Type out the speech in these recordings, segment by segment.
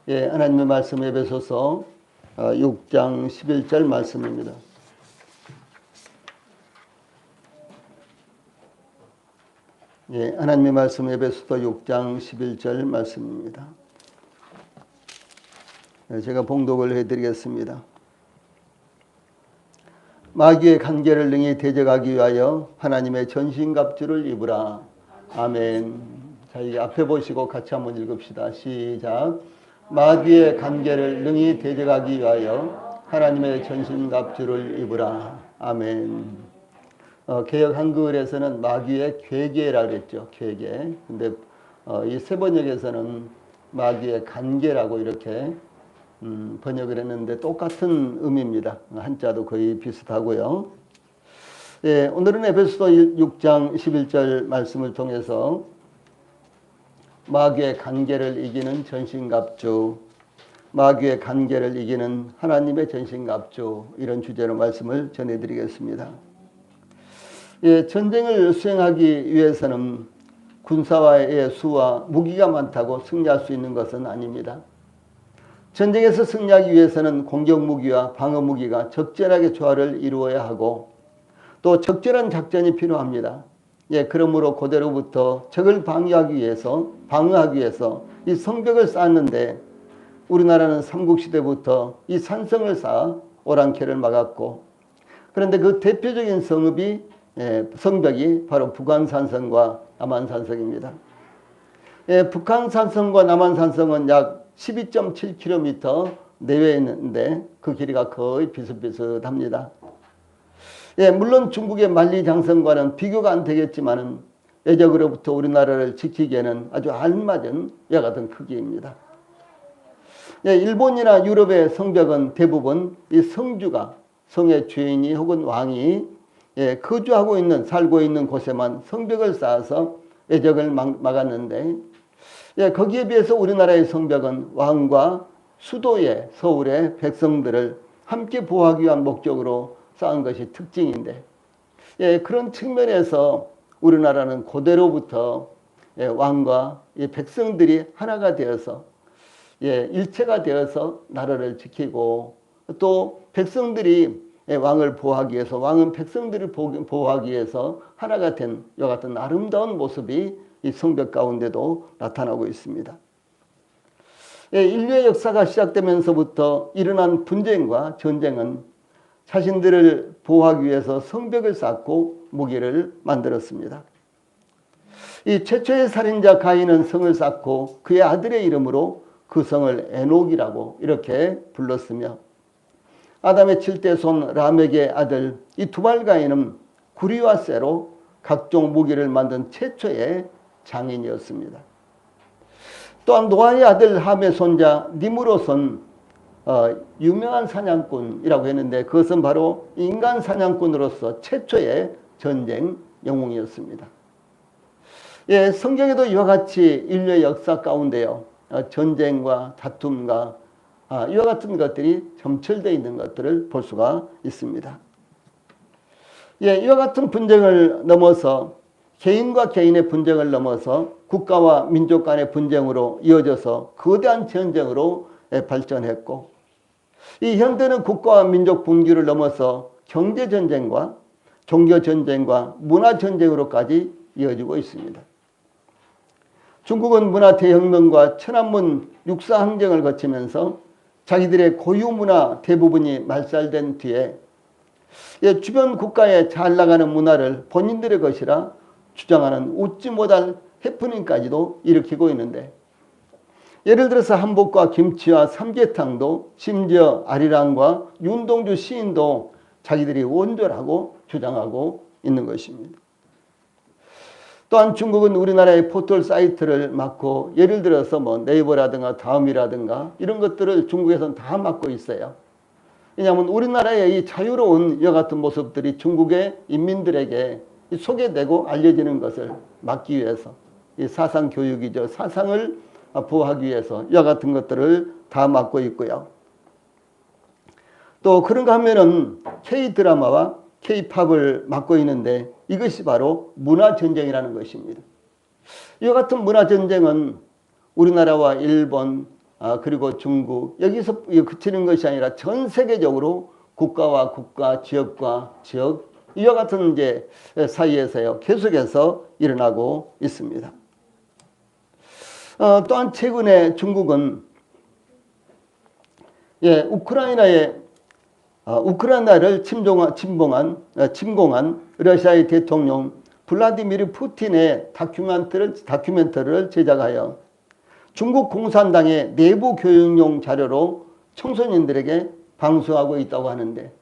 예, 하나님의 말씀 에베소서 6장 11절 말씀입니다. 예, 하나님의 말씀 에베소서 6장 11절 말씀입니다. 예, 제가 봉독을 해드리겠습니다. 마귀의 간계를 능히 대적하기 위하여 하나님의 전신갑주를 입으라. 아멘. 자, 이 앞에 보시고 같이 한번 읽읍시다. 시작. 마귀의 간계를 능히 대적하기 위하여 하나님의 전신갑주를 입으라. 아멘. 개역 한글에서는 마귀의 괴계라 그랬죠. 괴계. 근데 이 세번역에서는 마귀의 간계라고 이렇게 번역을 했는데 똑같은 의미입니다. 한자도 거의 비슷하고요. 예, 오늘은 에베소서 6장 11절 말씀을 통해서 마귀의 간계를 이기는 전신갑주, 마귀의 간계를 이기는 하나님의 전신갑주, 이런 주제로 말씀을 전해드리겠습니다. 예, 전쟁을 수행하기 위해서는 군사와의 수와 무기가 많다고 승리할 수 있는 것은 아닙니다. 전쟁에서 승리하기 위해서는 공격 무기와 방어 무기가 적절하게 조화를 이루어야 하고 또 적절한 작전이 필요합니다. 예, 그러므로 고대로부터 적을 방어하기 위해서 이 성벽을 쌓았는데 우리나라는 삼국시대부터 이 산성을 쌓아 오랑캐를 막았고, 그런데 그 대표적인 성벽이 바로 북한산성과 남한산성입니다. 예, 북한산성과 남한산성은 약 12.7km 내외에 있는데 그 길이가 거의 비슷비슷합니다. 예, 물론 중국의 만리장성과는 비교가 안 되겠지만은 외적으로부터 우리나라를 지키기에는 아주 알맞은 이와 같은 크기입니다. 예, 일본이나 유럽의 성벽은 대부분 이 성주가, 성의 주인이 혹은 왕이 거주하고 있는, 살고 있는 곳에만 성벽을 쌓아서 외적을 막았는데, 예, 거기에 비해서 우리나라의 성벽은 왕과 수도의 서울의 백성들을 함께 보호하기 위한 목적으로 쌓은 것이 특징인데, 예, 그런 측면에서 우리나라는 고대로부터 왕과 이 백성들이 하나가 되어서 일체가 되어서 나라를 지키고, 또 백성들이 왕을 보호하기 위해서, 왕은 백성들을 보호하기 위해서 하나가 된 이와 같은 아름다운 모습이 이 성벽 가운데도 나타나고 있습니다. 인류의 역사가 시작되면서부터 일어난 분쟁과 전쟁은 자신들을 보호하기 위해서 성벽을 쌓고 무기를 만들었습니다. 이 최초의 살인자 가인은 성을 쌓고 그의 아들의 이름으로 그 성을 에녹이라고 이렇게 불렀으며, 아담의 7대 손 라멕의 아들 이 두발 가인은 구리와 쇠로 각종 무기를 만든 최초의 장인이었습니다. 또한 노아의 아들 함의 손자 니므롯은 유명한 사냥꾼이라고 했는데 그것은 바로 인간 사냥꾼으로서 최초의 전쟁 영웅이었습니다. 예, 성경에도 이와 같이 인류의 역사 가운데요, 전쟁과 다툼과 이와 같은 것들이 점철되어 있는 것들을 볼 수가 있습니다. 예, 이와 같은 분쟁을 넘어서, 개인과 개인의 분쟁을 넘어서 국가와 민족 간의 분쟁으로 이어져서 거대한 전쟁으로 발전했고, 이 현대는 국가와 민족 분규를 넘어서 경제전쟁과 종교전쟁과 문화전쟁으로까지 이어지고 있습니다. 중국은 문화대혁명과 천안문 육사항쟁을 거치면서 자기들의 고유문화 대부분이 말살된 뒤에 주변 국가에 잘 나가는 문화를 본인들의 것이라 주장하는 웃지 못할 해프닝까지도 일으키고 있는데, 예를 들어서 한복과 김치와 삼계탕도, 심지어 아리랑과 윤동주 시인도 자기들이 원조라고 주장하고 있는 것입니다. 또한 중국은 우리나라의 포털 사이트를 막고, 예를 들어서 네이버라든가 다음이라든가 이런 것들을 중국에서는 다 막고 있어요. 왜냐하면 우리나라의 이 자유로운 이와 같은 모습들이 중국의 인민들에게 소개되고 알려지는 것을 막기 위해서, 이 사상 교육이죠. 사상을 보호하기 위해서 이와 같은 것들을 다 막고 있고요. 또 그런가 하면은 K-드라마와 K-팝을 막고 있는데 이것이 바로 문화전쟁이라는 것입니다. 이와 같은 문화전쟁은 우리나라와 일본, 그리고 중국 여기서 그치는 것이 아니라 전 세계적으로 국가와 국가, 지역과 지역 이와 같은 이제 사이에서요 계속해서 일어나고 있습니다. 또한 최근에 중국은 우크라이나를 침공한 러시아의 대통령 블라디미르 푸틴의 다큐멘터리를 제작하여 중국 공산당의 내부 교육용 자료로 청소년들에게 방수하고 있다고 하는데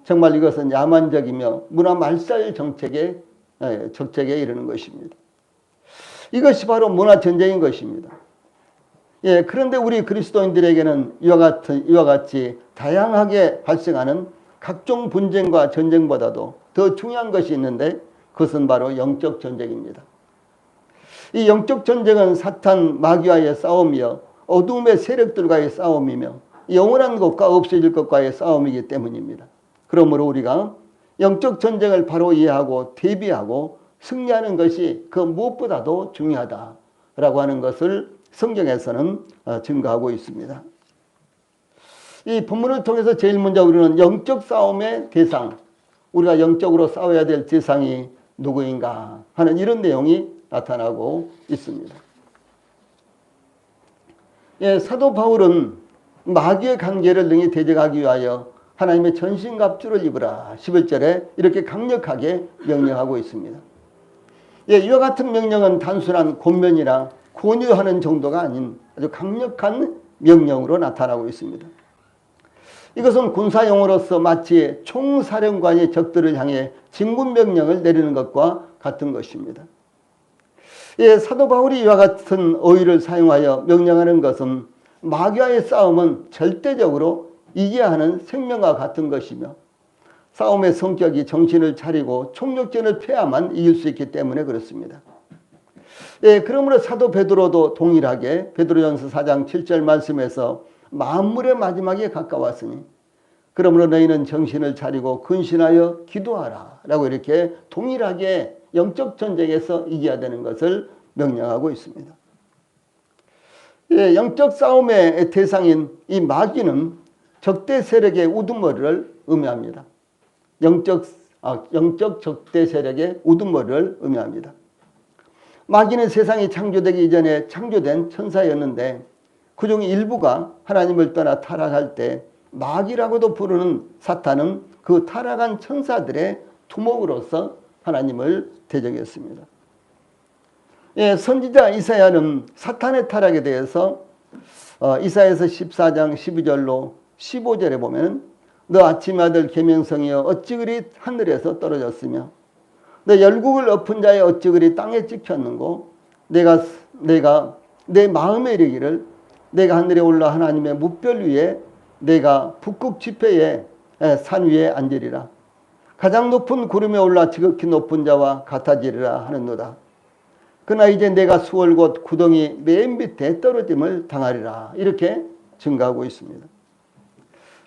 정말 이것은 야만적이며 문화 말살 정책에 이르는 것입니다. 이것이 바로 문화 전쟁인 것입니다. 그런데 우리 그리스도인들에게는 이와 같이 다양하게 발생하는 각종 분쟁과 전쟁보다도 더 중요한 것이 있는데 그것은 바로 영적 전쟁입니다. 이 영적 전쟁은 사탄 마귀와의 싸움이요 어둠의 세력들과의 싸움이며 영원한 것과 없어질 것과의 싸움이기 때문입니다. 그러므로 우리가 영적 전쟁을 바로 이해하고 대비하고 승리하는 것이 그 무엇보다도 중요하다라고 하는 것을 성경에서는 증거하고 있습니다. 이 본문을 통해서 제일 먼저 우리는 영적 싸움의 대상, 우리가 영적으로 싸워야 될 대상이 누구인가 하는 이런 내용이 나타나고 있습니다. 사도 바울은 마귀의 관계를 능히 대적하기 위하여 하나님의 전신갑주를 입으라 11절에 이렇게 강력하게 명령하고 있습니다. 이와 같은 명령은 단순한 권면이나 권유하는 정도가 아닌 아주 강력한 명령으로 나타나고 있습니다. 이것은 군사용어로서 마치 총사령관이 적들을 향해 진군명령을 내리는 것과 같은 것입니다. 사도 바울이 이와 같은 어휘를 사용하여 명령하는 것은 마귀와의 싸움은 절대적으로 이겨야 하는 생명과 같은 것이며 싸움의 성격이 정신을 차리고 총력전을 펴야만 이길 수 있기 때문에 그렇습니다. 그러므로 사도 베드로도 동일하게 베드로전서 4장 7절 말씀에서 만물의 마지막에 가까웠으니 그러므로 너희는 정신을 차리고 근신하여 기도하라 라고 이렇게 동일하게 영적 전쟁에서 이겨야 되는 것을 명령하고 있습니다. 영적 싸움의 대상인 이 마귀는 적대 세력의 우두머리를 의미합니다. 영적 적대 세력의 우두머리를 의미합니다. 마귀는 세상이 창조되기 이전에 창조된 천사였는데 그중 일부가 하나님을 떠나 타락할 때 마귀라고도 부르는 사탄은 그 타락한 천사들의 두목으로서 하나님을 대적했습니다. 선지자 이사야는 사탄의 타락에 대해서 이사야서 14장 12절로 15절에 보면 너 아침의 아들 계명성이여 어찌 그리 하늘에서 떨어졌으며 너 열국을 엎은 자의 어찌 그리 땅에 찍혔는고 내가 내 마음에 이르기를 내가 하늘에 올라 하나님의 뭇별 위에 내가 북극 지폐의 산 위에 앉으리라 가장 높은 구름에 올라 지극히 높은 자와 같아지리라 하는도다. 그러나 이제 내가 수월 곧 구덩이 맨 밑에 떨어짐을 당하리라 이렇게 증가하고 있습니다.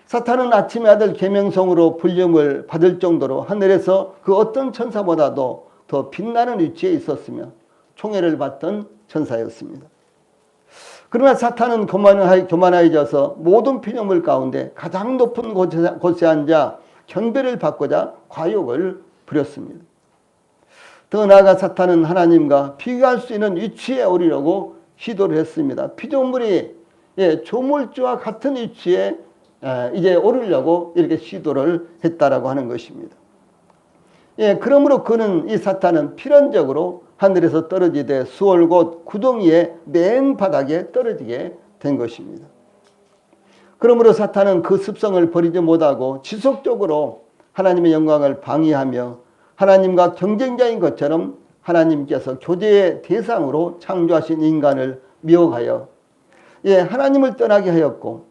사탄은 아침의 아들 계명성으로 불림을 받을 정도로 하늘에서 그 어떤 천사보다도 더 빛나는 위치에 있었으며 총애를 받던 천사였습니다. 그러나 사탄은 교만하여져서 모든 피조물 가운데 가장 높은 곳에 앉아 경배를 받고자 과욕을 부렸습니다. 더 나아가 사탄은 하나님과 비교할 수 있는 위치에 오르려고 시도를 했습니다. 피조물이 조물주와 같은 위치에 이제 오르려고 이렇게 시도를 했다라고 하는 것입니다. 그러므로 이 사탄은 필연적으로 하늘에서 떨어지되 수월 곧 구덩이의 맨 바닥에 떨어지게 된 것입니다. 그러므로 사탄은 그 습성을 버리지 못하고 지속적으로 하나님의 영광을 방해하며 하나님과 경쟁자인 것처럼 하나님께서 교제의 대상으로 창조하신 인간을 미혹하여 하나님을 떠나게 하였고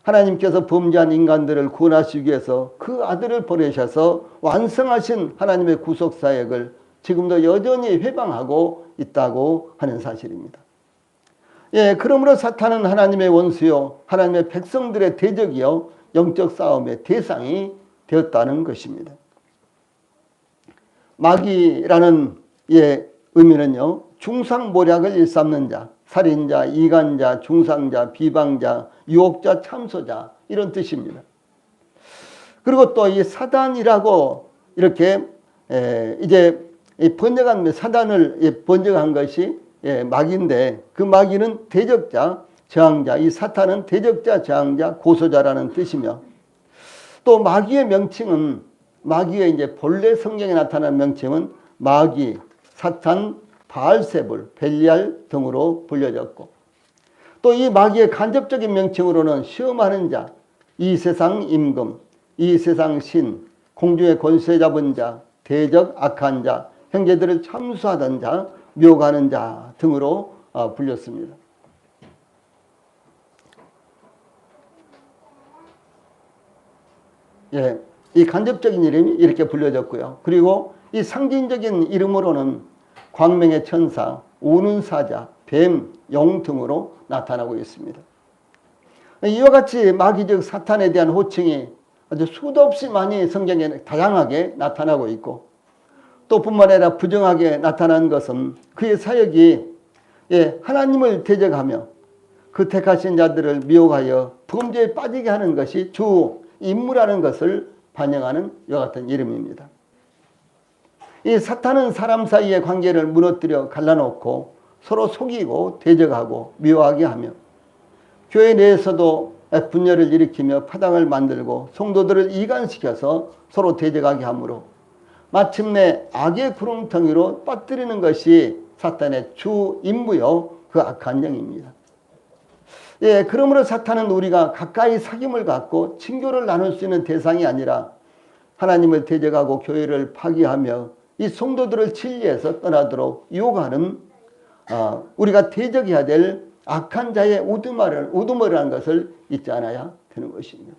하나님께서 범죄한 인간들을 구원하시기 위해서 그 아들을 보내셔서 완성하신 하나님의 구속사역을 지금도 여전히 회방하고 있다고 하는 사실입니다. 그러므로 사탄은 하나님의 원수요 하나님의 백성들의 대적이요 영적 싸움의 대상이 되었다는 것입니다. 마귀라는 의미는요 중상모략을 일삼는 자 살인자, 이간자, 중상자, 비방자, 유혹자, 참소자 이런 뜻입니다. 그리고 또 이 사단이라고 이렇게 이제 번역한 사단을 번역한 것이 마귀인데 그 마귀는 대적자, 저항자, 이 사탄은 대적자, 저항자, 고소자라는 뜻이며 또 마귀의 명칭은 마귀의 이제 본래 성경에 나타난 명칭은 마귀, 사탄, 바알세불, 벨리알 등으로 불려졌고 또 이 마귀의 간접적인 명칭으로는 시험하는 자, 이 세상 임금, 이 세상 신, 공중의 권세 잡은 자, 대적 악한 자, 형제들을 참수하던 자, 묘가는 자 등으로 불렸습니다. 예, 이 간접적인 이름이 이렇게 불려졌고요. 그리고 이 상징적인 이름으로는 광명의 천사, 우는 사자, 뱀, 용 등으로 나타나고 있습니다. 이와 같이 마귀적 사탄에 대한 호칭이 아주 수도 없이 많이 성경에 다양하게 나타나고 있고 또 뿐만 아니라 부정하게 나타난 것은 그의 사역이 하나님을 대적하며 그 택하신 자들을 미혹하여 범죄에 빠지게 하는 것이 주 임무라는 것을 반영하는 이와 같은 이름입니다. 이 사탄은 사람 사이의 관계를 무너뜨려 갈라놓고 서로 속이고 대적하고 미워하게 하며 교회 내에서도 분열을 일으키며 파당을 만들고 성도들을 이간시켜서 서로 대적하게 하므로 마침내 악의 구렁텅이로 빠뜨리는 것이 사탄의 주 임무요 그 악한 영입니다. 그러므로 사탄은 우리가 가까이 사귐을 갖고 친교를 나눌 수 있는 대상이 아니라 하나님을 대적하고 교회를 파괴하며 이 성도들을 진리에서 떠나도록 유혹하는 우리가 대적해야 될 악한 자의 우두머리라는 것을 잊지 않아야 되는 것입니다.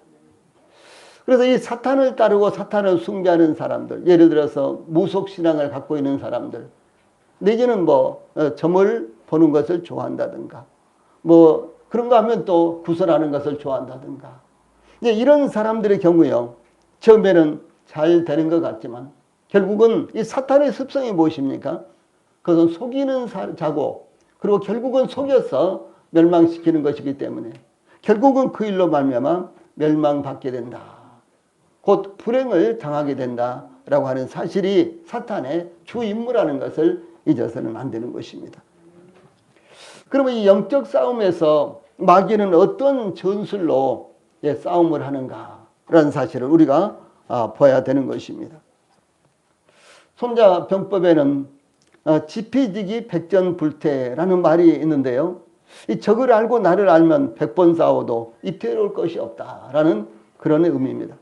그래서 이 사탄을 따르고 사탄을 숭배하는 사람들, 예를 들어서 무속신앙을 갖고 있는 사람들, 내지는 점을 보는 것을 좋아한다든가 그런가 하면 또 구설하는 것을 좋아한다든가 이런 사람들의 경우요 처음에는 잘 되는 것 같지만 결국은 이 사탄의 습성이 무엇입니까? 그것은 속이는 자고 그리고 결국은 속여서 멸망시키는 것이기 때문에 결국은 그 일로 말미암아 멸망받게 된다. 곧 불행을 당하게 된다라고 하는 사실이 사탄의 주 임무라는 것을 잊어서는 안 되는 것입니다. 그러면 이 영적 싸움에서 마귀는 어떤 전술로 싸움을 하는가라는 사실을 우리가 봐야 되는 것입니다. 손자병법에는 지피지기 백전불태라는 말이 있는데요. 이 적을 알고 나를 알면 100번 싸워도 이태로울 것이 없다라는 그런 의미입니다.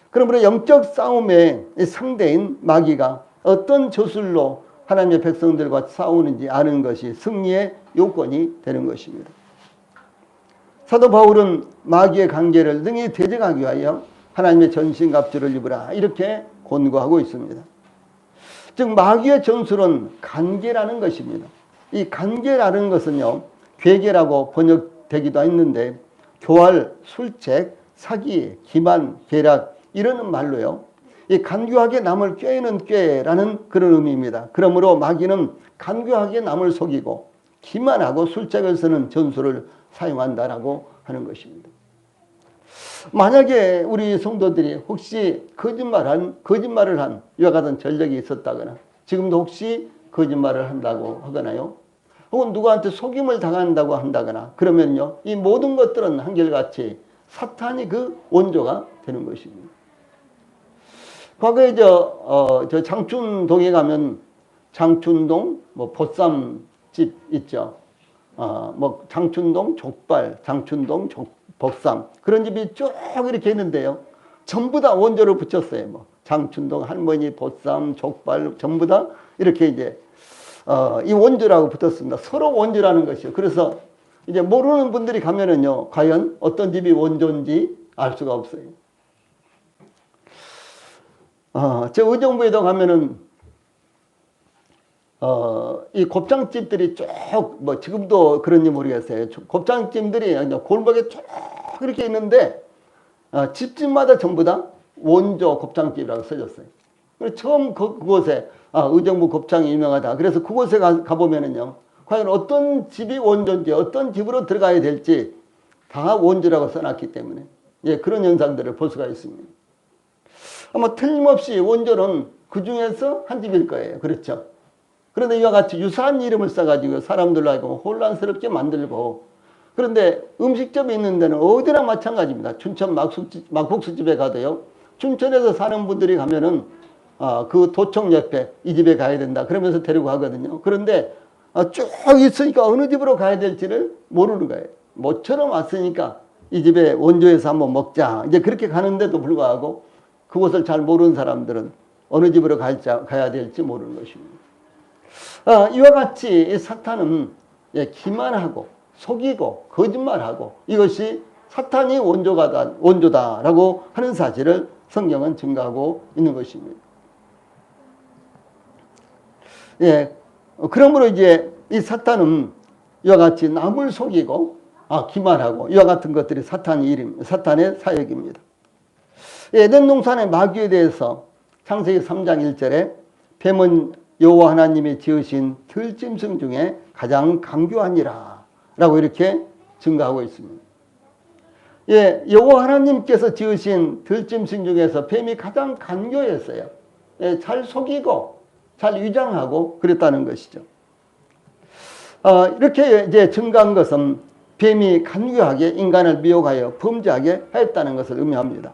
그러므로 영적 싸움의 상대인 마귀가 어떤 저술로 하나님의 백성들과 싸우는지 아는 것이 승리의 요건이 되는 것입니다. 사도 바울은 마귀의 관계를 능히 대적하기 위하여 하나님의 전신갑주를 입으라 이렇게 권고하고 있습니다. 즉 마귀의 전술은 간계라는 것입니다. 이 간계라는 것은요 괴계라고 번역되기도 했는데 교활, 술책, 사기, 기만, 계략 이런 말로요 이 간교하게 남을 꾀는 꾀라는 그런 의미입니다. 그러므로 마귀는 간교하게 남을 속이고 기만하고 술책을 쓰는 전술을 사용한다라고 하는 것입니다. 만약에 우리 성도들이 혹시 거짓말을 한 이와 같은 전력이 있었다거나 지금도 혹시 거짓말을 한다고 하거나요 혹은 누구한테 속임을 당한다고 한다거나 그러면요 이 모든 것들은 한결같이 사탄이 그 원조가 되는 것입니다. 과거에 저 장춘동에 가면 장춘동 보쌈집 있죠. 장춘동 족발, 장춘동 보쌈 그런 집이 쭉 이렇게 있는데요. 전부 다 원조를 붙였어요. 장춘동 할머니 보쌈, 족발 전부 다 이렇게 이제 이 원조라고 붙었습니다. 서로 원조라는 것이요. 그래서 이제 모르는 분들이 가면은요, 과연 어떤 집이 원조인지 알 수가 없어요. 저 의정부에도 가면은 이 곱창집들이 쭉 지금도 그런지 모르겠어요. 곱창집들이 골목에 쭉 이렇게 있는데 집집마다 전부 다 원조 곱창집이라고 써졌어요. 처음 그곳에 의정부 곱창이 유명하다. 그래서 그곳에 가보면은요 과연 어떤 집이 원조인지 어떤 집으로 들어가야 될지 다 원조라고 써놨기 때문에 예, 그런 현상들을 볼 수가 있습니다. 아마 틀림없이 원조는 그 중에서 한 집일 거예요. 그렇죠? 그런데 이와 같이 유사한 이름을 써가지고 사람들로 하여금 혼란스럽게 만들고, 그런데 음식점이 있는 데는 어디나 마찬가지입니다. 춘천 막국수집에 가도요. 춘천에서 사는 분들이 가면은 그 도청 옆에 이 집에 가야 된다 그러면서 데리고 가거든요. 그런데 쭉 있으니까 어느 집으로 가야 될지를 모르는 거예요. 모처럼 왔으니까 이 집에 원조에서 한번 먹자 이제 그렇게 가는데도 불구하고 그곳을 잘 모르는 사람들은 어느 집으로 가야 될지 모르는 것입니다. 이와 같이 사탄은 기만하고 속이고 거짓말하고 이것이 사탄이 원조다라고 하는 사실을 성경은 증거하고 있는 것입니다. 예, 그러므로 이제 이 사탄은 이와 같이 남을 속이고 기만하고 이와 같은 것들이 사탄의 사역입니다. 에덴 동산의 마귀에 대해서 창세기 3장 1절에 뱀은 여호와 하나님이 지으신 들짐승 중에 가장 간교하니라 라고 이렇게 증거하고 있습니다. 예, 여호와 하나님께서 지으신 들짐승 중에서 뱀이 가장 간교했어요. 예, 잘 속이고 잘 위장하고 그랬다는 것이죠. 이렇게 이제 증거한 것은 뱀이 간교하게 인간을 미혹하여 범죄하게 했다는 것을 의미합니다.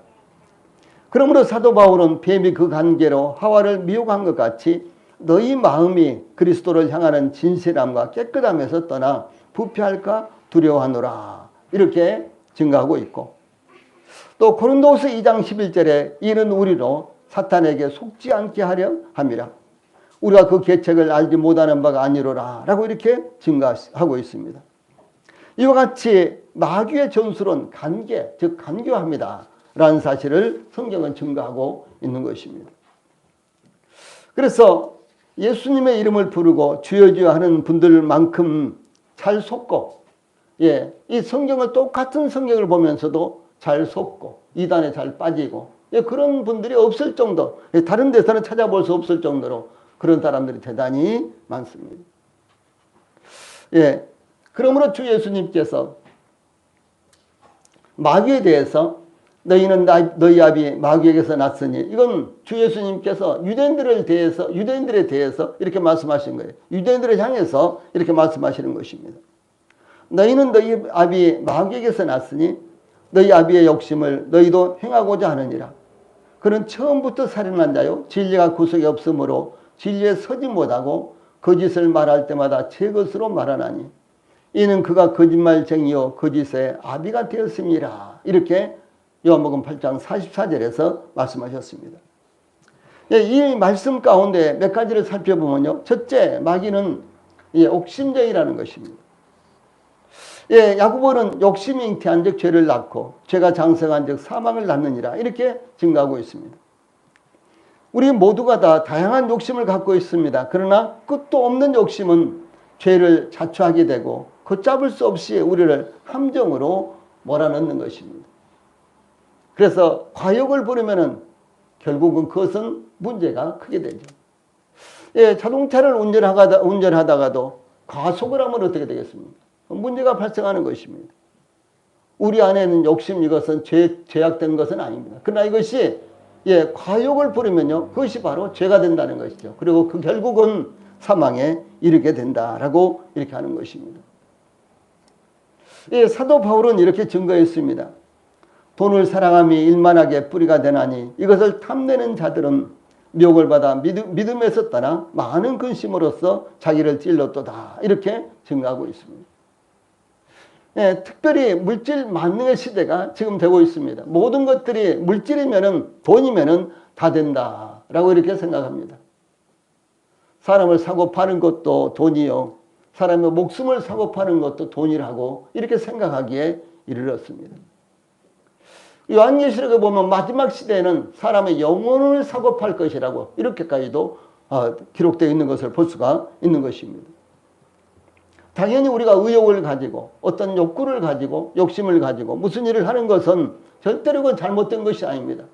그러므로 사도 바울은 뱀이 그 관계로 하와를 미혹한 것 같이 너희 마음이 그리스도를 향하는 진실함과 깨끗함에서 떠나 부패할까 두려워하노라 이렇게 증거하고 있고, 또 고린도후서 2장 11절에 이는 우리로 사탄에게 속지 않게 하려 함이라 우리가 그 계책을 알지 못하는 바가 아니로라 라고 이렇게 증거하고 있습니다. 이와 같이 마귀의 전술은 간계, 즉 간교합니다 라는 사실을 성경은 증거하고 있는 것입니다. 그래서 예수님의 이름을 부르고 주여 주여 하는 분들만큼 잘 속고, 예, 이 성경을 똑같은 성경을 보면서도 잘 속고 이단에 잘 빠지고, 예, 그런 분들이 없을 정도, 예, 다른 데서는 찾아볼 수 없을 정도로 그런 사람들이 대단히 많습니다. 예, 그러므로 주 예수님께서 마귀에 대해서 너희는 너희 아비 마귀에게서 났으니, 이건 주 예수님께서 유대인들에 대해서 이렇게 말씀하신 거예요. 유대인들을 향해서 이렇게 말씀하시는 것입니다. 너희는 너희 아비 마귀에게서 났으니 너희 아비의 욕심을 너희도 행하고자 하느니라. 그는 처음부터 살인한 자요 진리가 구석에 없으므로 진리에 서지 못하고 거짓을 말할 때마다 제 것으로 말하나니 이는 그가 거짓말쟁이요 거짓의 아비가 되었음이라. 이렇게 요한복음 8장 44절에서 말씀하셨습니다. 이 말씀 가운데 몇 가지를 살펴보면요. 첫째, 마귀는 옥심쟁이라는 것입니다. 야고보는 욕심이 잉태한 즉 죄를 낳고 죄가 장성한 즉 사망을 낳느니라 이렇게 증거하고 있습니다. 우리 모두가 다 다양한 욕심을 갖고 있습니다. 그러나 끝도 없는 욕심은 죄를 자초하게 되고 걷잡을 수 없이 우리를 함정으로 몰아넣는 것입니다. 그래서 과욕을 부리면은 결국은 그것은 문제가 크게 되죠. 자동차를 운전하다가도 과속을 하면 어떻게 되겠습니까? 문제가 발생하는 것입니다. 우리 안에는 욕심, 이것은 죄악된 것은 아닙니다. 그러나 이것이 과욕을 부리면요, 그것이 바로 죄가 된다는 것이죠. 그리고 그 결국은 사망에 이르게 된다라고 이렇게 하는 것입니다. 사도 바울은 이렇게 증거했습니다. 돈을 사랑함이 일만하게 뿌리가 되나니 이것을 탐내는 자들은 미혹을 받아 믿음에서 떠나 많은 근심으로써 자기를 찔렀도다. 이렇게 증거하고 있습니다. 특별히 물질 만능의 시대가 지금 되고 있습니다. 모든 것들이 물질이면은 돈이면은 다 된다라고 이렇게 생각합니다. 사람을 사고 파는 것도 돈이요, 사람의 목숨을 사고 파는 것도 돈이라고 이렇게 생각하기에 이르렀습니다. 요한계시록에 보면 마지막 시대에는 사람의 영혼을 사고 팔 것이라고 이렇게까지도 기록되어 있는 것을 볼 수가 있는 것입니다. 당연히 우리가 의욕을 가지고 어떤 욕구를 가지고 욕심을 가지고 무슨 일을 하는 것은 절대로 그건 잘못된 것이 아닙니다.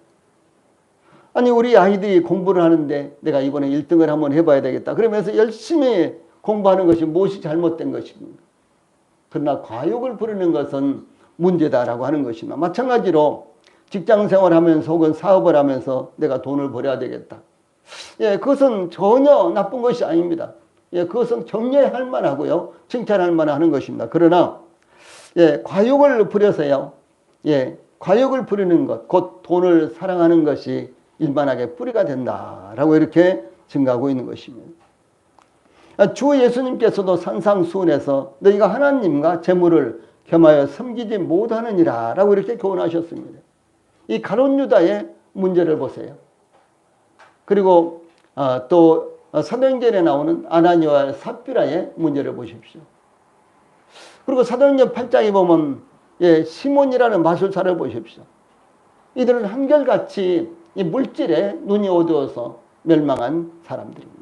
아니, 우리 아이들이 공부를 하는데 내가 이번에 1등을 한번 해봐야 되겠다 그러면서 열심히 공부하는 것이 무엇이 잘못된 것입니까? 그러나 과욕을 부리는 것은 문제다라고 하는 것입니다. 마찬가지로 직장 생활하면서 혹은 사업을 하면서 내가 돈을 벌어야 되겠다. 예, 그것은 전혀 나쁜 것이 아닙니다. 예, 그것은 격려할 만하고요. 칭찬할 만한 것입니다. 그러나 예, 과욕을 부려서요. 예, 과욕을 부리는 것, 곧 돈을 사랑하는 것이 일만하게 뿌리가 된다라고 이렇게 증가하고 있는 것입니다. 주 예수님께서도 산상수훈에서 너희가 하나님과 재물을 겸하여 섬기지 못하느니라 라고 이렇게 교훈하셨습니다. 이 가룟 유다의 문제를 보세요. 그리고 또 사도행전에 나오는 아나니아와 삽비라의 문제를 보십시오. 그리고 사도행전 8장에 보면 예, 시몬이라는 마술사를 보십시오. 이들은 한결같이 이 물질에 눈이 어두워서 멸망한 사람들입니다.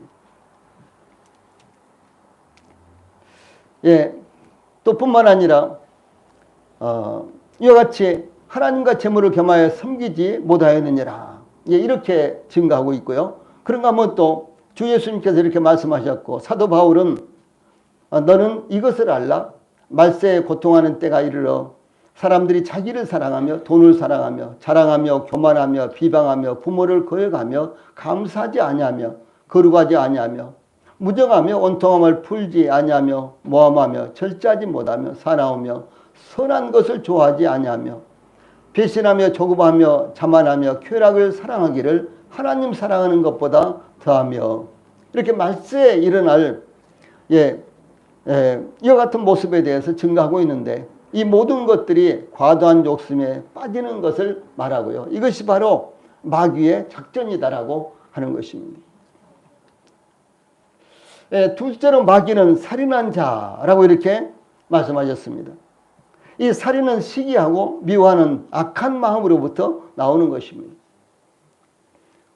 예, 또 뿐만 아니라 이와 같이 하나님과 재물을 겸하여 섬기지 못하였느니라. 예, 이렇게 증가하고 있고요. 그런가 하면 또 주 예수님께서 이렇게 말씀하셨고 사도 바울은 너는 이것을 알라. 말세에 고통하는 때가 이르러 사람들이 자기를 사랑하며 돈을 사랑하며 자랑하며 교만하며 비방하며 부모를 거역하며 감사하지 아니하며 거룩하지 아니하며 무정하며 온통함을 풀지 아니하며 모함하며 절제하지 못하며 사나우며 선한 것을 좋아하지 아니하며 배신하며 조급하며 자만하며 쾌락을 사랑하기를 하나님 사랑하는 것보다 더하며 이렇게 말세에 일어날 이와 같은 모습에 대해서 증가하고 있는데 이 모든 것들이 과도한 욕심에 빠지는 것을 말하고요. 이것이 바로 마귀의 작전이다라고 하는 것입니다. 둘째로 마귀는 살인한 자라고 이렇게 말씀하셨습니다. 이 살인은 시기하고 미워하는 악한 마음으로부터 나오는 것입니다.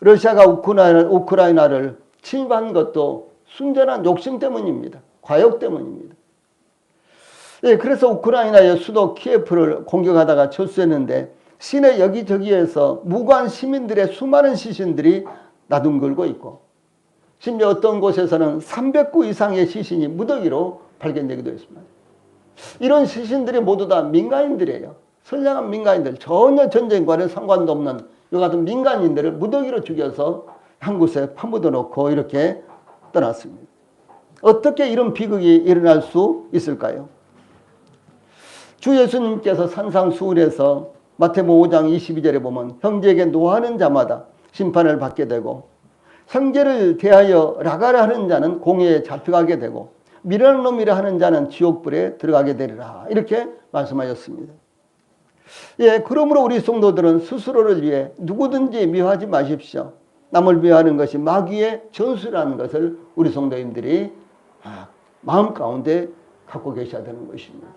러시아가 우크라이나를 침입한 것도 순전한 욕심 때문입니다. 과욕 때문입니다. 예, 그래서 우크라이나의 수도 키예프를 공격하다가 철수했는데 시내 여기저기에서 무고한 시민들의 수많은 시신들이 나둥글고 있고 심지어 어떤 곳에서는 300구 이상의 시신이 무더기로 발견되기도 했습니다. 이런 시신들이 모두 다 민간인들이에요. 선량한 민간인들, 전혀 전쟁과는 상관도 없는 이 같은 민간인들을 무더기로 죽여서 한 곳에 파묻어 놓고 이렇게 떠났습니다. 어떻게 이런 비극이 일어날 수 있을까요? 주 예수님께서 산상수훈에서 마태복음 5장 22절에 보면 형제에게 노하는 자마다 심판을 받게 되고 형제를 대하여 라가라 하는 자는 공회에 잡혀가게 되고 미련한 놈이라 하는 자는 지옥불에 들어가게 되리라 이렇게 말씀하셨습니다. 예, 그러므로 우리 성도들은 스스로를 위해 누구든지 미워하지 마십시오. 남을 미워하는 것이 마귀의 전술이라는 것을 우리 성도님들이 마음 가운데 갖고 계셔야 되는 것입니다.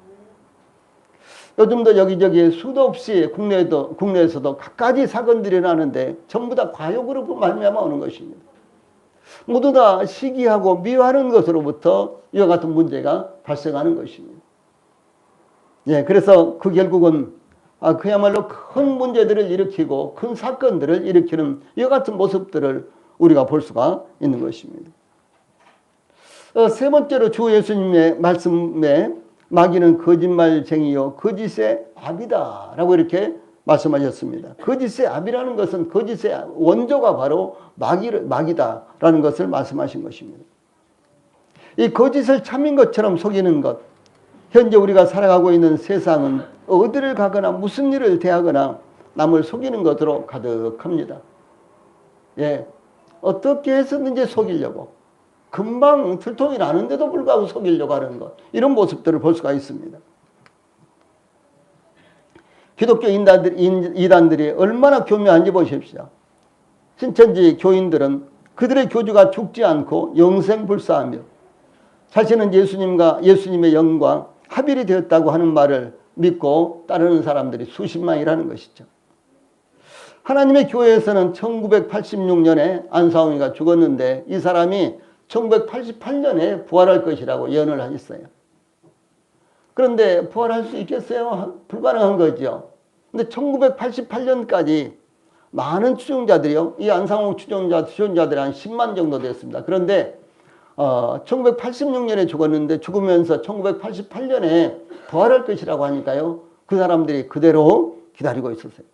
요즘도 여기저기 수도 없이 국내에서도 갖가지 사건들이 나는데 전부 다 과욕으로 말미암아 오는 것입니다. 모두 다 시기하고 미워하는 것으로부터 이와 같은 문제가 발생하는 것입니다. 예, 그래서 그 결국은 그야말로 큰 문제들을 일으키고 큰 사건들을 일으키는 이와 같은 모습들을 우리가 볼 수가 있는 것입니다. 세 번째로 주 예수님의 말씀에 마귀는 거짓말쟁이요 거짓의 압이다 라고 이렇게 말씀하셨습니다. 거짓의 압이라는 것은 거짓의 원조가 바로 마귀다라는 것을 말씀하신 것입니다. 이 거짓을 참인 것처럼 속이는 것, 현재 우리가 살아가고 있는 세상은 어디를 가거나 무슨 일을 대하거나 남을 속이는 것으로 가득합니다. 예, 어떻게 해서든지 속이려고 금방 들통이 나는데도 불구하고 속이려고 하는 것, 이런 모습들을 볼 수가 있습니다. 기독교 이단들이 얼마나 교묘한지 보십시오. 신천지 교인들은 그들의 교주가 죽지 않고 영생불사하며 자신은 예수님의 영과 합일이 되었다고 하는 말을 믿고 따르는 사람들이 수십만이라는 것이죠. 하나님의 교회에서는 1986년에 안사홍이가 죽었는데 이 사람이 1988년에 부활할 것이라고 예언을 하셨어요. 그런데 부활할 수 있겠어요? 불가능한 거죠. 근데 1988년까지 많은 추종자들이요. 이 안상홍 추종자들이 한 10만 정도 됐습니다. 그런데 1986년에 죽었는데 죽으면서 1988년에 부활할 것이라고 하니까요. 그 사람들이 그대로 기다리고 있었어요.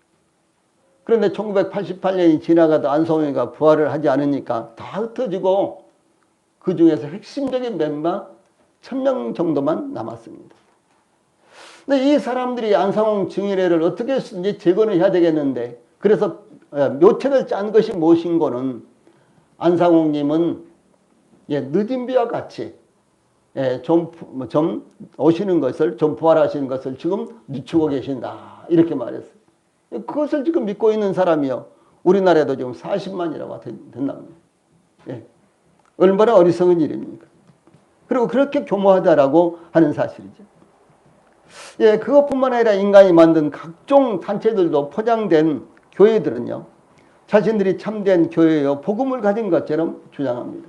그런데 1988년이 지나가도 안성홍이가 부활을 하지 않으니까 다 흩어지고 그 중에서 핵심적인 멤버 1000명 정도만 남았습니다. 근데 이 사람들이 안상홍 증인회를 어떻게 이제 재건을 해야 되겠는데 그래서 묘책을 짠 것이 무엇인고는 안상홍님은 늦은 비와 같이 좀 오시는 것을 좀 부활하시는 것을 지금 늦추고 계신다 이렇게 말했어요. 그것을 지금 믿고 있는 사람이요 우리나라에도 지금 40만이라고 된답니다. 얼마나 어리석은 일입니까? 그리고 그렇게 교모하다라고 하는 사실이죠. 그것뿐만 아니라 인간이 만든 각종 단체들도 포장된 교회들은요, 자신들이 참된 교회요, 복음을 가진 것처럼 주장합니다.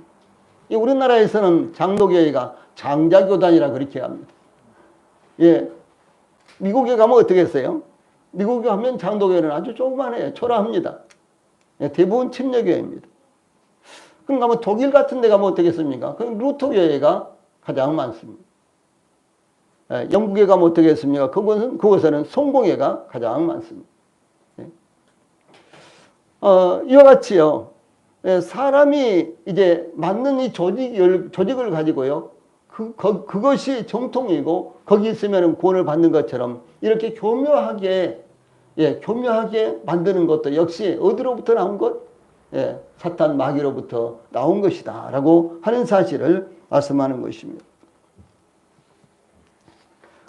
우리나라에서는 장로교회가 장자교단이라 그렇게 합니다. 미국에 가면 어떻게 했어요? 미국에 가면 장로교회는 아주 조그만해요. 초라합니다. 대부분 침례교회입니다. 그럼 가면 독일 같은 데 가면 어떻겠습니까? 그럼 루터교회가 가장 많습니다. 영국에 가면 어떻겠습니까? 그곳에는 성공회가 가장 많습니다. 이와 같이요. 사람이 이제 맞는 이 조직을 가지고요. 그것이 정통이고 거기 있으면 구원을 받는 것처럼 이렇게 교묘하게 만드는 것도 역시 어디로부터 나온 것? 사탄 마귀로부터 나온 것이다 라고 하는 사실을 말씀하는 것입니다.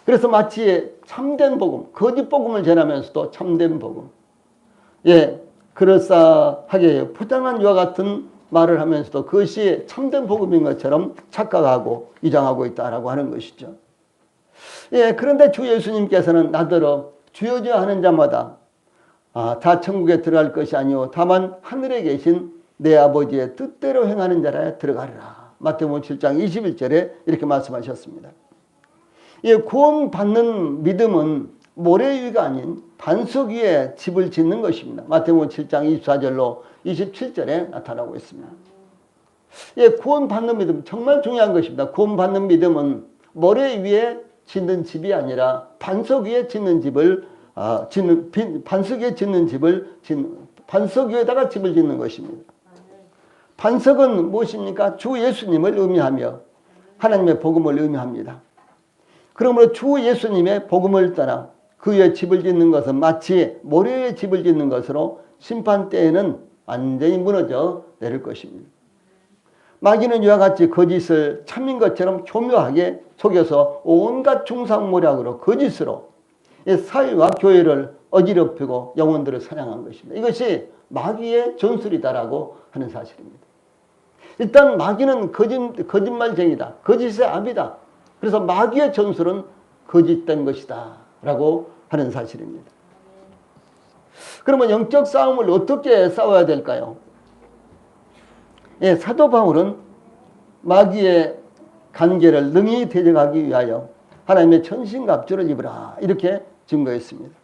그래서 마치 참된 복음, 거짓 복음을 전하면서도 참된 복음, 그럴싸하게 포장한 이와 같은 말을 하면서도 그것이 참된 복음인 것처럼 착각하고 위장하고 있다라고 하는 것이죠. 그런데 주 예수님께서는 나더러 주여 주여 하는 자마다 다 천국에 들어갈 것이 아니오 다만 하늘에 계신 내 아버지의 뜻대로 행하는 자라야 들어가리라. 마태복음 7장 21절에 이렇게 말씀하셨습니다. 구원받는 믿음은 모래 위가 아닌 반석 위에 집을 짓는 것입니다. 마태복음 7장 24절로 27절에 나타나고 있습니다. 구원받는 믿음 정말 중요한 것입니다. 구원받는 믿음은 모래 위에 짓는 집이 아니라 반석 위에 짓는 집을 반석 위에다가 집을 짓는 것입니다. 반석은 무엇입니까? 주 예수님을 의미하며 하나님의 복음을 의미합니다. 그러므로 주 예수님의 복음을 따라 그 위에 집을 짓는 것은 마치 모래 위에 집을 짓는 것으로 심판 때에는 완전히 무너져 내릴 것입니다. 마귀는 이와 같이 거짓을 참인 것처럼 교묘하게 속여서 온갖 중상모략으로 거짓으로 사회와 교회를 어지럽히고 영혼들을 사냥한 것입니다. 이것이 마귀의 전술이다라고 하는 사실입니다. 일단 마귀는 거짓말쟁이다. 거짓의 압이다. 그래서 마귀의 전술은 거짓된 것이다 라고 하는 사실입니다. 그러면 영적 싸움을 어떻게 싸워야 될까요? 사도 바울은 마귀의 관계를 능히 대적하기 위하여 하나님의 천신갑주를 입으라 이렇게 증거했습니다.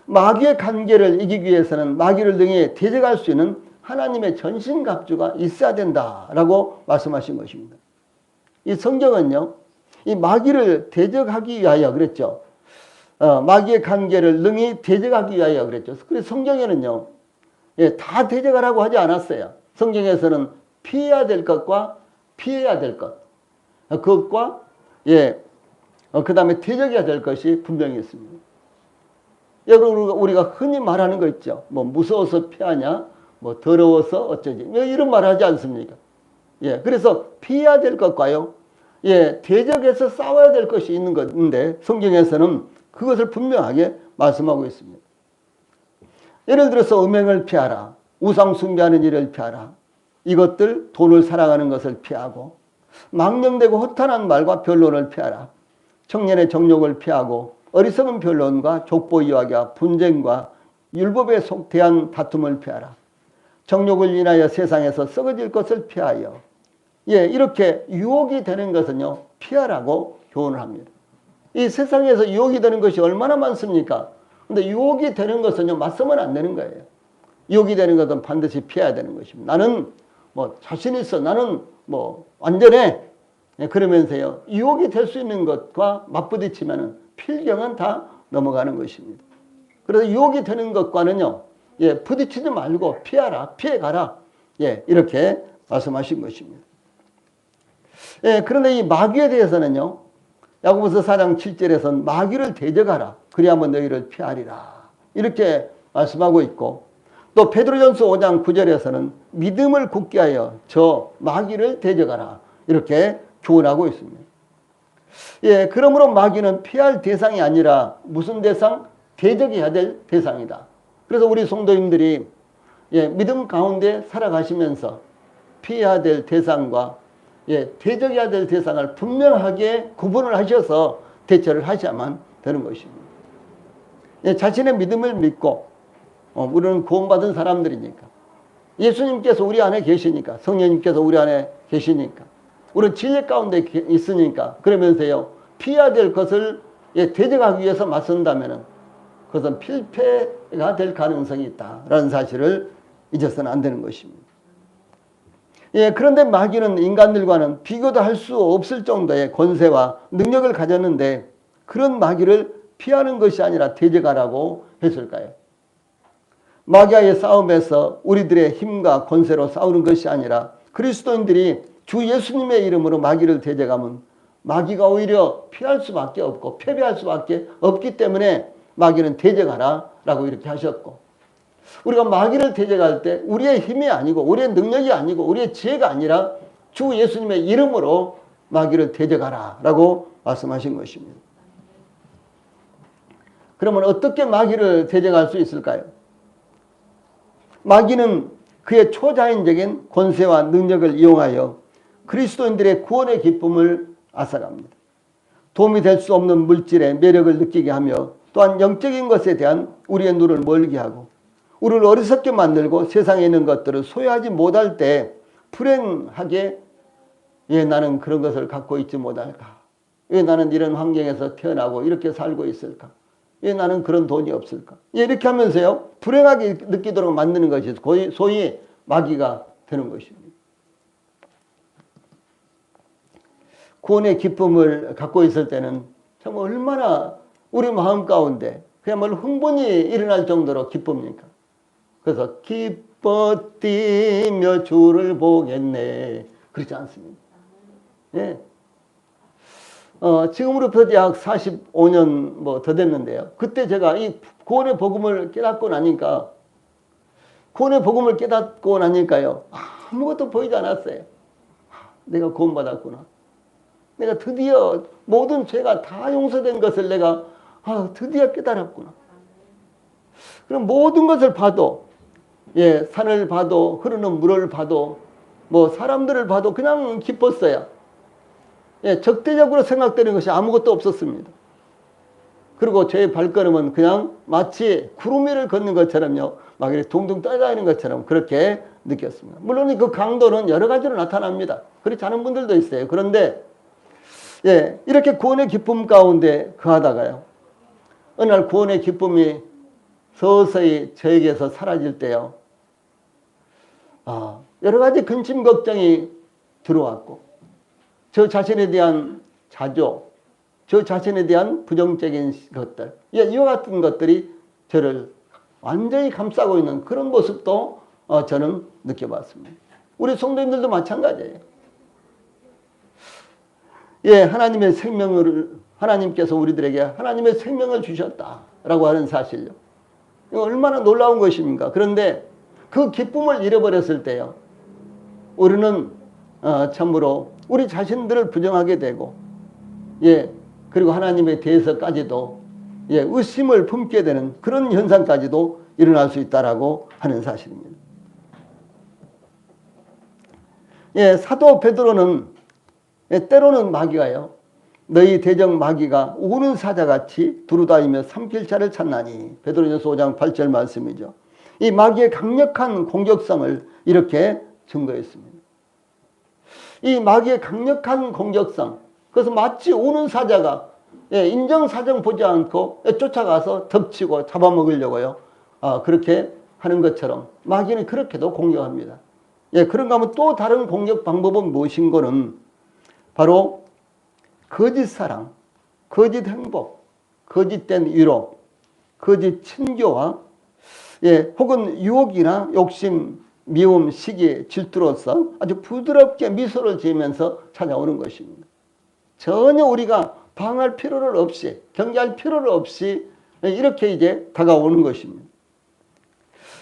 마귀의 관계를 이기기 위해서는 마귀를 능히 대적할 수 있는 하나님의 전신갑주가 있어야 된다라고 말씀하신 것입니다. 이 성경은요, 이 마귀를 대적하기 위하여 그랬죠. 마귀의 관계를 능히 대적하기 위하여 그랬죠. 그래서 성경에는요, 다 대적하라고 하지 않았어요. 성경에서는 피해야 될 것과 피해야 될 것, 그것과 그 다음에 대적해야 될 것이 분명히 있습니다. 여러분 우리가 흔히 말하는 거 있죠. 뭐 무서워서 피하냐, 뭐 더러워서 어쩌지, 왜 이런 말 하지 않습니까? 그래서 피해야 될 것과요, 대적해서 싸워야 될 것이 있는 건데 성경에서는 그것을 분명하게 말씀하고 있습니다. 예를 들어서 음행을 피하라, 우상 숭배하는 일을 피하라, 이것들 돈을 사랑하는 것을 피하고 망령되고 허탄한 말과 변론을 피하라, 청년의 정욕을 피하고 어리석은 변론과 족보 이야기와 분쟁과 율법에 대한 다툼을 피하라, 정욕을 인하여 세상에서 썩어질 것을 피하여 이렇게 유혹이 되는 것은요 피하라고 교훈을 합니다. 이 세상에서 유혹이 되는 것이 얼마나 많습니까? 근데 유혹이 되는 것은요 맞서면 안 되는 거예요. 유혹이 되는 것은 반드시 피해야 되는 것입니다. 나는 뭐 자신 있어, 나는 완전해. 그러면서요, 유혹이 될 수 있는 것과 맞부딪히면 필경은 다 넘어가는 것입니다. 그래서 유혹이 되는 것과는요, 부딪히지 말고 피하라, 피해가라. 이렇게 말씀하신 것입니다. 그런데 이 마귀에 대해서는요, 야고보서 4장 7절에서는 마귀를 대적하라. 그리하면 너희를 피하리라. 이렇게 말씀하고 있고, 또 베드로전서 5장 9절에서는 믿음을 굳게 하여 저 마귀를 대적하라. 이렇게 교훈하고 있습니다. 그러므로 마귀는 피할 대상이 아니라 무슨 대상? 대적해야 될 대상이다. 그래서 우리 성도님들이 믿음 가운데 살아가시면서 피해야 될 대상과 대적해야 될 대상을 분명하게 구분을 하셔서 대처를 하셔야만 되는 것입니다. 자신의 믿음을 믿고 우리는 구원받은 사람들이니까, 예수님께서 우리 안에 계시니까, 성령님께서 우리 안에 계시니까, 우리는 진리 가운데 있으니까, 그러면서요, 피해야 될 것을 대적하기 위해서 맞선다면 그것은 필패가 될 가능성이 있다라는 사실을 잊어서는 안 되는 것입니다. 그런데 마귀는 인간들과는 비교도 할 수 없을 정도의 권세와 능력을 가졌는데, 그런 마귀를 피하는 것이 아니라 대적하라고 했을까요? 마귀와의 싸움에서 우리들의 힘과 권세로 싸우는 것이 아니라 그리스도인들이 주 예수님의 이름으로 마귀를 대적하면 마귀가 오히려 피할 수밖에 없고 패배할 수밖에 없기 때문에 마귀는 대적하라 라고 이렇게 하셨고, 우리가 마귀를 대적할 때 우리의 힘이 아니고 우리의 능력이 아니고 우리의 지혜가 아니라 주 예수님의 이름으로 마귀를 대적하라 라고 말씀하신 것입니다. 그러면 어떻게 마귀를 대적할 수 있을까요? 마귀는 그의 초자연적인 권세와 능력을 이용하여 그리스도인들의 구원의 기쁨을 앗아갑니다. 도움이 될 수 없는 물질의 매력을 느끼게 하며, 또한 영적인 것에 대한 우리의 눈을 멀게 하고 우리를 어리석게 만들고 세상에 있는 것들을 소유하지 못할 때 불행하게, 왜 나는 그런 것을 갖고 있지 못할까? 왜 나는 이런 환경에서 태어나고 이렇게 살고 있을까? 왜 나는 그런 돈이 없을까? 이렇게 하면서요, 불행하게 느끼도록 만드는 것이 소위 마귀가 되는 것입니다. 구원의 기쁨을 갖고 있을 때는 정말 얼마나 우리 마음 가운데 그야말로 흥분이 일어날 정도로 기쁩니까? 그래서 기뻐 뛰며 주를 보겠네. 그렇지 않습니까? 지금으로부터 약 45년 더 됐는데요. 그때 제가 이 구원의 복음을 깨닫고 나니까, 아무것도 보이지 않았어요. 내가 구원받았구나. 내가 드디어 모든 죄가 다 용서된 것을 내가 드디어 깨달았구나. 그럼 모든 것을 봐도, 산을 봐도, 흐르는 물을 봐도, 사람들을 봐도 그냥 기뻤어요. 적대적으로 생각되는 것이 아무것도 없었습니다. 그리고 제 발걸음은 그냥 마치 구름 위를 걷는 것처럼요, 막 이렇게 둥둥 떠다니는 것처럼 그렇게 느꼈습니다. 물론 그 강도는 여러 가지로 나타납니다. 그렇지 않은 분들도 있어요. 그런데 이렇게 구원의 기쁨 가운데 거하다가요, 어느 날 구원의 기쁨이 서서히 저에게서 사라질 때요, 여러 가지 근심 걱정이 들어왔고, 저 자신에 대한 자조, 저 자신에 대한 부정적인 것들, 이와 같은 것들이 저를 완전히 감싸고 있는 그런 모습도 저는 느껴봤습니다. 우리 성도님들도 마찬가지예요. 하나님의 하나님께서 우리들에게 하나님의 생명을 주셨다라고 하는 사실요, 이거 얼마나 놀라운 것입니까? 그런데 그 기쁨을 잃어버렸을 때요, 우리는 참으로 우리 자신들을 부정하게 되고, 그리고 하나님에 대해서까지도 의심을 품게 되는 그런 현상까지도 일어날 수 있다라고 하는 사실입니다. 사도 베드로는 때로는 마귀가요, 너희 대적 마귀가 우는 사자같이 두루다니며 삼킬 자를 찾나니, 베드로전서 5장 8절 말씀이죠. 이 마귀의 강력한 공격성을 이렇게 증거했습니다. 이 마귀의 강력한 공격성, 그래서 마치 우는 사자가 인정사정 보지 않고 쫓아가서 덮치고 잡아먹으려고요, 그렇게 하는 것처럼 마귀는 그렇게도 공격합니다. 예, 그런가 하면 또 다른 공격 방법은 무엇인고는 바로 거짓 사랑, 거짓 행복, 거짓된 위로, 거짓 친교와 예, 혹은 유혹이나 욕심, 미움, 시기, 질투로서 아주 부드럽게 미소를 지으면서 찾아오는 것입니다. 전혀 우리가 방할 필요를 없이, 경계할 필요를 없이 이렇게 이제 다가오는 것입니다.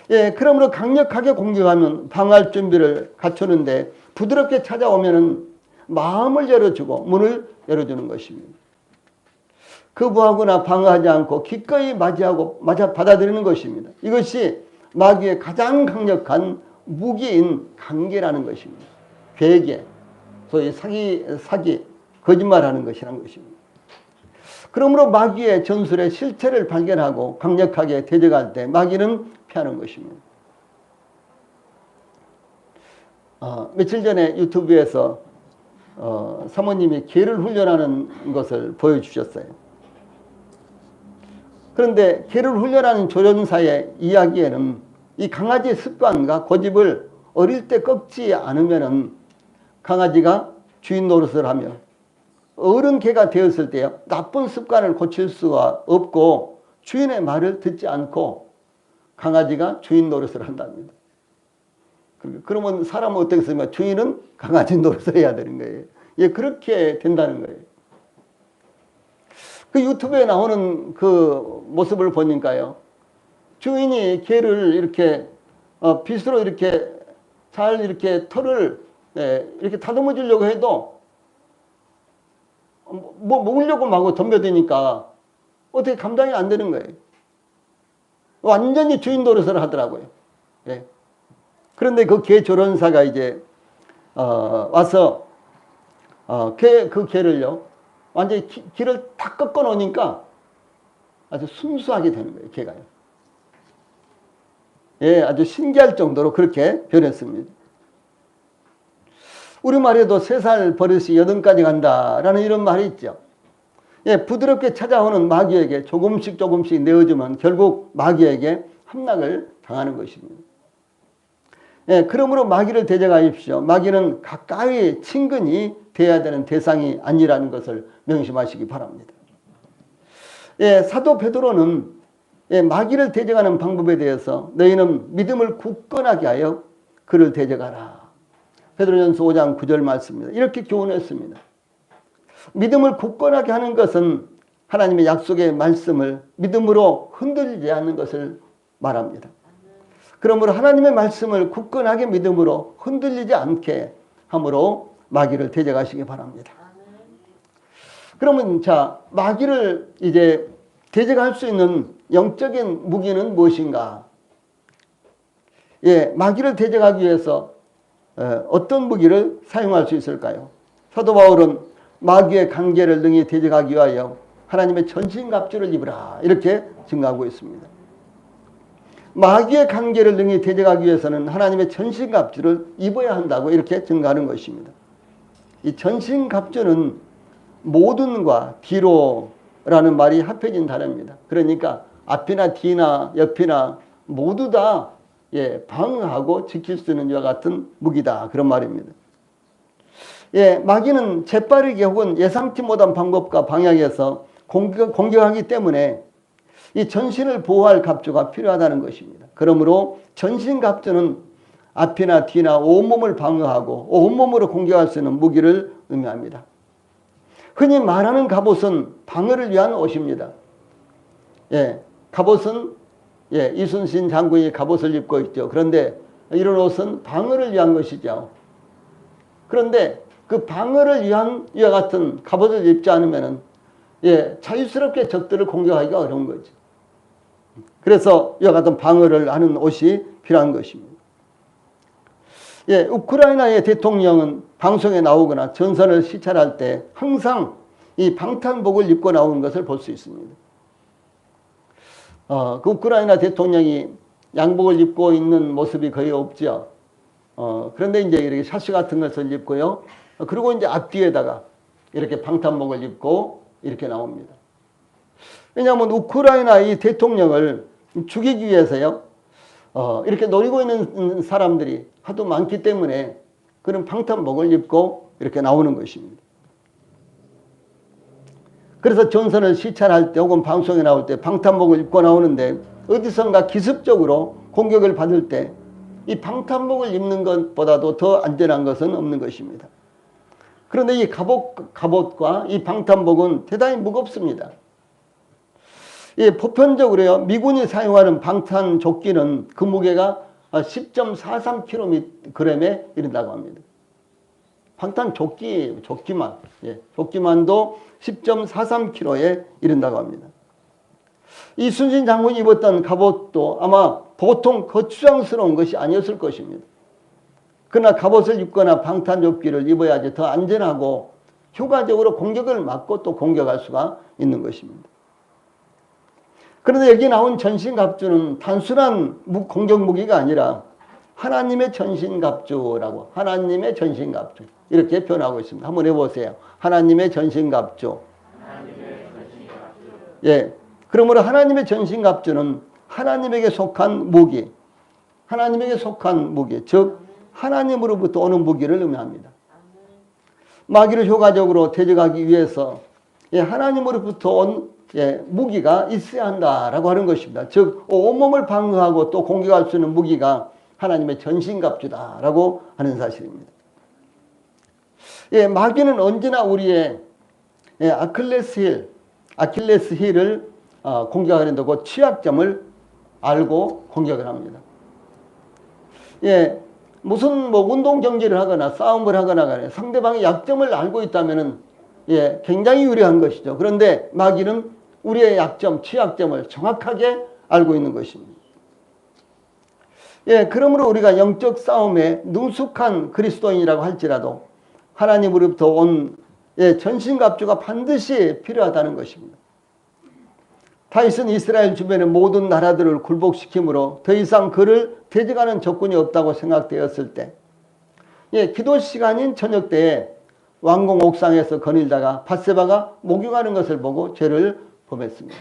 예, 그러므로 강력하게 공격하면 방할 준비를 갖추는데 부드럽게 찾아오면은 마음을 열어주고 문을 열어주는 것입니다. 거부하거나 방어하지 않고 기꺼이 맞이하고 받아들이는 것입니다. 이것이 마귀의 가장 강력한 무기인 관계라는 것입니다. 괴계, 소위 사기, 거짓말하는 것이라는 것입니다. 그러므로 마귀의 전술의 실체를 발견하고 강력하게 대적할 때 마귀는 피하는 것입니다. 며칠 전에 유튜브에서 사모님이 개를 훈련하는 것을 보여주셨어요. 그런데 개를 훈련하는 조련사의 이야기에는 이 강아지의 습관과 고집을 어릴 때 꺾지 않으면 강아지가 주인 노릇을 하며 어른 개가 되었을 때 나쁜 습관을 고칠 수가 없고 주인의 말을 듣지 않고 강아지가 주인 노릇을 한답니다. 그러면 사람은 어떻겠습니까? 주인은 강아지 노릇을 해야 되는 거예요. 예, 그렇게 된다는 거예요. 그 유튜브에 나오는 그 모습을 보니까요. 주인이 개를 이렇게 빗으로 이렇게 잘 이렇게 털을 이렇게 다듬어 주려고 해도 뭐 먹으려고 마구 덤벼드니까 어떻게 감당이 안 되는 거예요. 완전히 주인 노릇을 하더라고요. 예. 그런데 그 개 조련사가 이제 와서 그 개를요 완전히 길을 다 꺾어 놓으니까 아주 순수하게 되는 거예요. 개가요. 예, 아주 신기할 정도로 그렇게 변했습니다. 우리말에도 3살 버릇이 8까지 간다라는 이런 말이 있죠. 예, 부드럽게 찾아오는 마귀에게 조금씩 내어주면 결국 마귀에게 함락을 당하는 것입니다. 예, 그러므로 마귀를 대적하십시오. 마귀는 가까이 친근히 돼야 되는 대상이 아니라는 것을 명심하시기 바랍니다. 예, 사도 베드로는 예, 마귀를 대적하는 방법에 대해서 너희는 믿음을 굳건하게 하여 그를 대적하라. 베드로전서 5장 9절 말씀입니다. 이렇게 교훈했습니다. 믿음을 굳건하게 하는 것은 하나님의 약속의 말씀을 믿음으로 흔들리지 않는 것을 말합니다. 그러므로 하나님의 말씀을 굳건하게 믿음으로 흔들리지 않게 함으로 마귀를 대적하시기 바랍니다. 그러면 자, 마귀를 이제 대적할 수 있는 영적인 무기는 무엇인가? 예, 마귀를 대적하기 위해서 어떤 무기를 사용할 수 있을까요? 사도 바울은 마귀의 관계를 능히 대적하기 위하여 하나님의 전신갑주를 입으라 이렇게 증가하고 있습니다. 마귀의 관계를 능히 대적하기 위해서는 하나님의 전신갑주를 입어야 한다고 이렇게 증가하는 것입니다. 이 전신갑주는 모든과 뒤로라는 말이 합해진 단어입니다. 그러니까 앞이나 뒤나 옆이나 모두 다 예, 방어하고 지킬 수 있는 이와 같은 무기다 그런 말입니다. 예, 마귀는 재빠르게 혹은 예상치 못한 방법과 방향에서 공격하기 때문에 이 전신을 보호할 갑주가 필요하다는 것입니다. 그러므로 전신갑주는 앞이나 뒤나 온몸을 방어하고 온몸으로 공격할 수 있는 무기를 의미합니다. 흔히 말하는 갑옷은 방어를 위한 옷입니다. 예, 갑옷은 예, 이순신 장군이 갑옷을 입고 있죠. 그런데 이런 옷은 방어를 위한 것이죠. 그런데 그 방어를 위한 이와 같은 갑옷을 입지 않으면은 예, 자유스럽게 적들을 공격하기가 어려운 거죠. 그래서 이와 같은 방어를 하는 옷이 필요한 것입니다. 예, 우크라이나의 대통령은 방송에 나오거나 전선을 시찰할 때 항상 이 방탄복을 입고 나오는 것을 볼 수 있습니다. 그 우크라이나 대통령이 양복을 입고 있는 모습이 거의 없죠. 그런데 이제 이렇게 샤시 같은 것을 입고요. 그리고 이제 앞뒤에다가 이렇게 방탄복을 입고 이렇게 나옵니다. 왜냐하면 우크라이나 이 대통령을 죽이기 위해서요. 이렇게 노리고 있는 사람들이 하도 많기 때문에 그런 방탄복을 입고 이렇게 나오는 것입니다. 그래서 전선을 시찰할 때 혹은 방송에 나올 때 방탄복을 입고 나오는데 어디선가 기습적으로 공격을 받을 때 이 방탄복을 입는 것보다도 더 안전한 것은 없는 것입니다. 그런데 이 갑옷과 이 방탄복은 대단히 무겁습니다. 보편적으로요, 미군이 사용하는 방탄조끼는 그 무게가 10.43kg에 이른다고 합니다. 방탄조끼만, 조끼만도 10.43kg에 이른다고 합니다. 이순신 장군이 입었던 갑옷도 아마 보통 거추장스러운 것이 아니었을 것입니다. 그러나 갑옷을 입거나 방탄조끼를 입어야지 더 안전하고 효과적으로 공격을 막고 또 공격할 수가 있는 것입니다. 그런데 여기 나온 전신갑주는 단순한 공격 무기가 아니라 하나님의 전신갑주라고, 하나님의 전신갑주 이렇게 표현하고 있습니다. 한번 해보세요. 하나님의 전신갑주. 예, 그러므로 하나님의 전신갑주는 하나님에게 속한 무기, 하나님에게 속한 무기, 즉 하나님으로부터 오는 무기를 의미합니다. 마귀를 효과적으로 대적하기 위해서 하나님으로부터 온 무기가 있어야 한다라고 하는 것입니다. 즉 온몸을 방어하고 또 공격할 수 있는 무기가 하나님의 전신갑주다라고 하는 사실입니다. 마귀는 언제나 우리의 아킬레스 힐을 공격하는 그 취약점을 알고 공격을 합니다. 무슨 운동 경기를 하거나 싸움을 하거나 상대방의 약점을 알고 있다면은 굉장히 유리한 것이죠. 그런데 마귀는 우리의 약점, 취약점을 정확하게 알고 있는 것입니다. 그러므로 우리가 영적 싸움에 능숙한 그리스도인이라고 할지라도 하나님으로부터 온 전신갑주가 반드시 필요하다는 것입니다. 다윗은 이스라엘 주변의 모든 나라들을 굴복시키므로 더 이상 그를 대적하는 조건이 없다고 생각되었을 때 기도 시간인 저녁 때에 왕궁 옥상에서 거닐다가 밧세바가 목욕하는 것을 보고 죄를 범했습니다.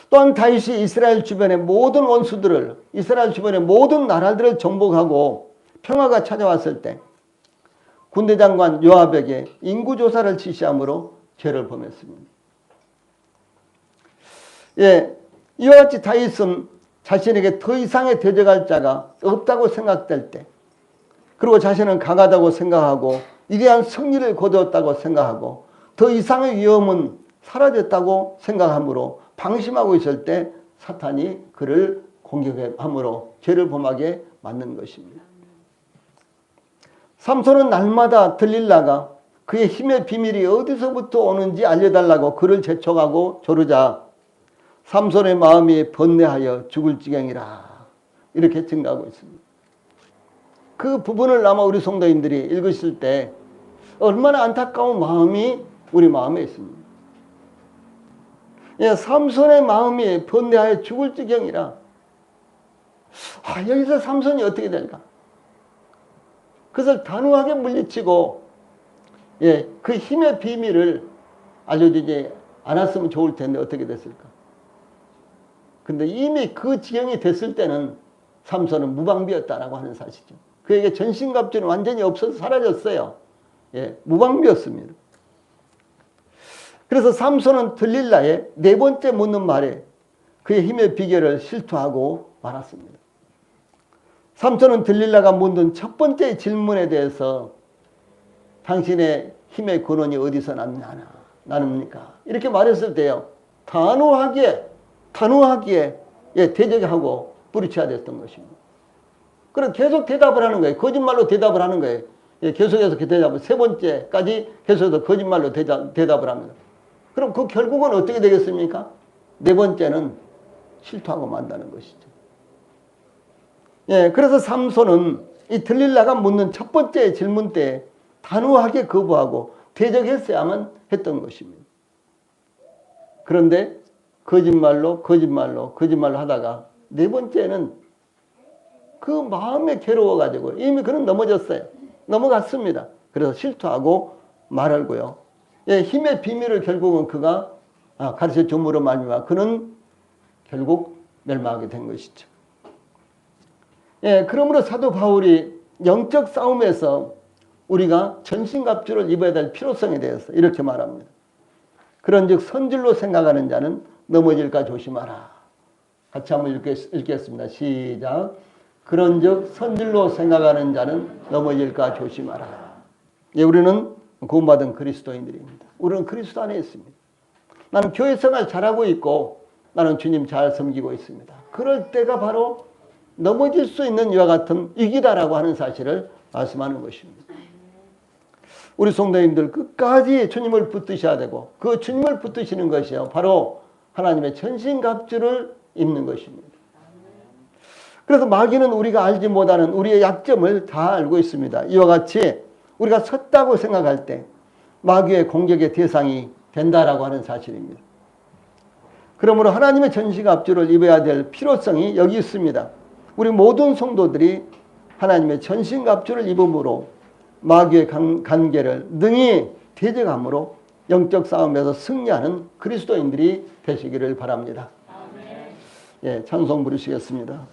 또한 다윗이 이스라엘 주변의 모든 원수들을, 이스라엘 주변의 모든 나라들을 정복하고 평화가 찾아왔을 때 군대장관 요압에게 인구조사를 지시함으로 죄를 범했습니다. 이와 같이 다윗은 자신에게 더 이상의 대적할 자가 없다고 생각될 때, 그리고 자신은 강하다고 생각하고 위대한 승리를 거두었다고 생각하고 더 이상의 위험은 사라졌다고 생각하므로 방심하고 있을 때 사탄이 그를 공격함으로 죄를 범하게 만든 것입니다. 삼손은 날마다 들릴라가 그의 힘의 비밀이 어디서부터 오는지 알려달라고 그를 재촉하고 조르자 삼손의 마음이 번뇌하여 죽을 지경이라 이렇게 증가하고 있습니다. 그 부분을 아마 우리 성도님들이 읽으실 때 얼마나 안타까운 마음이 우리 마음에 있습니다. 삼손의 마음이 번뇌하여 죽을 지경이라. 여기서 삼손이 어떻게 될까? 그것을 단호하게 물리치고 그 힘의 비밀을 알려주지 않았으면 좋을 텐데 어떻게 됐을까? 근데 이미 그 지경이 됐을 때는 삼손은 무방비였다라고 하는 사실이죠. 그에게 전신갑주는 완전히 없어서 사라졌어요. 무방비였습니다. 그래서 삼손은 들릴라의 네 번째 묻는 말에 그의 힘의 비결을 실토하고 말았습니다. 삼손은 들릴라가 묻는 첫 번째 질문에 대해서 당신의 힘의 근원이 어디서 나옵니까? 이렇게 말했을 때요. 단호하게 대적하고 뿌리쳐야 됐던 것입니다. 그럼 계속 대답을 하는 거예요. 거짓말로 대답을 하는 거예요. 계속해서 대답을, 세 번째까지 계속해서 거짓말로 대답을 합니다. 그럼 그 결국은 어떻게 되겠습니까? 네 번째는 실토하고 만다는 것이죠. 그래서 삼손은 이 들릴라가 묻는 첫 번째 질문 때 단호하게 거부하고 대적했어야만 했던 것입니다. 그런데 거짓말로 하다가 네 번째는 그 마음에 괴로워가지고 이미 그는 넘어갔습니다. 그래서 실토하고 말하고요. 힘의 비밀을 결국은 그가 가르쳐 줌으로 말미암아 그는 결국 멸망하게 된 것이죠. 예, 그러므로 사도 바울이 영적 싸움에서 우리가 전신갑주를 입어야 될 필요성에 대해서 이렇게 말합니다. 그런즉 선질로 생각하는 자는 넘어질까 조심하라. 같이 한번 읽겠습니다. 시작. 그런즉 선질로 생각하는 자는 넘어질까 조심하라. 예, 우리는 구원받은 그리스도인들입니다. 우리는 그리스도 안에 있습니다. 나는 교회 생활 잘하고 있고 나는 주님 잘 섬기고 있습니다. 그럴 때가 바로 넘어질 수 있는 이와 같은 위기다라고 하는 사실을 말씀하는 것입니다. 우리 성도님들 끝까지 주님을 붙드셔야 되고 그 주님을 붙드시는 것이요 바로 하나님의 전신갑주를 입는 것입니다. 그래서 마귀는 우리가 알지 못하는 우리의 약점을 다 알고 있습니다. 이와 같이 우리가 섰다고 생각할 때 마귀의 공격의 대상이 된다라고 하는 사실입니다. 그러므로 하나님의 전신갑주를 입어야 될 필요성이 여기 있습니다. 우리 모든 성도들이 하나님의 전신갑주를 입음으로 마귀의 관계를 능히 대적함으로 영적 싸움에서 승리하는 그리스도인들이 되시기를 바랍니다. 예, 찬송 부르시겠습니다.